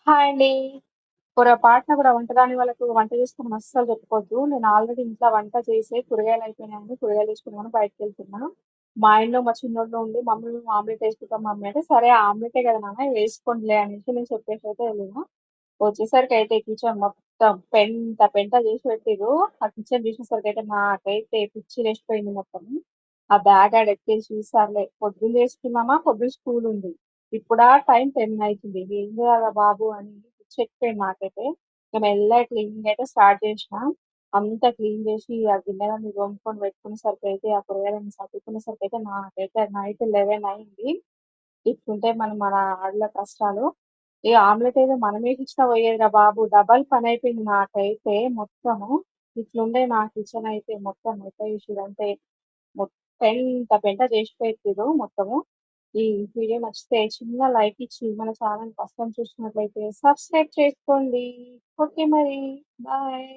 Hi అండి. పొరపాటున కూడా వంట రాని వాళ్ళకు వంట చేసుకోమని అస్సలు చెప్పుకోవద్దు. నేను ఆల్రెడీ ఇంట్లో వంట చేసి కూరగాయలు అయిపోయినాయండి. కూరగాయలు తీసుకుందామని బయటికెళ్తున్నా. మా ఆయనో, మా చిన్నోడినో ఉండి మమ్మీ మేము ఆమ్లెట్ వేసుకుంటాం మమ్మీ అంటే, సరే ఆమ్లెటే కదా నాన్న వేసుకోండిలే అనేసి నేను చెప్పేసి అయితే వెళ్ళిన. వచ్చేసరికి అయితే కిచెన్ మొత్తం పెంట పెంట చేసి పెట్టిర్రు. ఆ కిచెన్ చూసేసరికి అయితే నాకైతే పిచ్చి లేచిపోయింది మొత్తం. ఆ బ్యాగ్ ఆడ ఎత్తేసి సర్లే పొద్దున్న చేసుకున్నామా, పొద్దున స్కూల్ ఉంది. ఇప్పుడా టైం 10 అవుతుంది. ఏం చేయాలా బాబు అని పిచ్చెక్కిపోయింది నాకైతే. ఇక మెల్లగా క్లీనింగ్ అయితే స్టార్ట్ చేసిన. అంతా క్లీన్ చేసి ఆ గిన్నెలన్నీ తోముకొని పెట్టుకునేసరికి అయితే ఆ కూరగాయలన్నీ సర్దుకునేసరికి అయితే నాకైతే నైట్ 11 అయింది. ఇట్లుంటే మన ఆడల కష్టాలు. ఈ ఆమ్లెట్ ఏదో మనం వేసిచ్చినా పోయేదిరా బాబు. డబల్ పని అయిపోయింది నాకైతే మొత్తము. ఇట్లుండే నా కిచెన్ అయితే మొత్తం ఎట్లా చేసిరంటే పెంట పెంట చేసి పెట్టిర్రు మొత్తము. ఈ వీడియో నచ్చితే చిన్న లైక్ ఇచ్చి మన ఛానల్ ఫస్ట్ టైం చూస్తున్నట్లయితే సబ్స్క్రైబ్ చేసుకోండి. ఓకే మరి. బాయ్.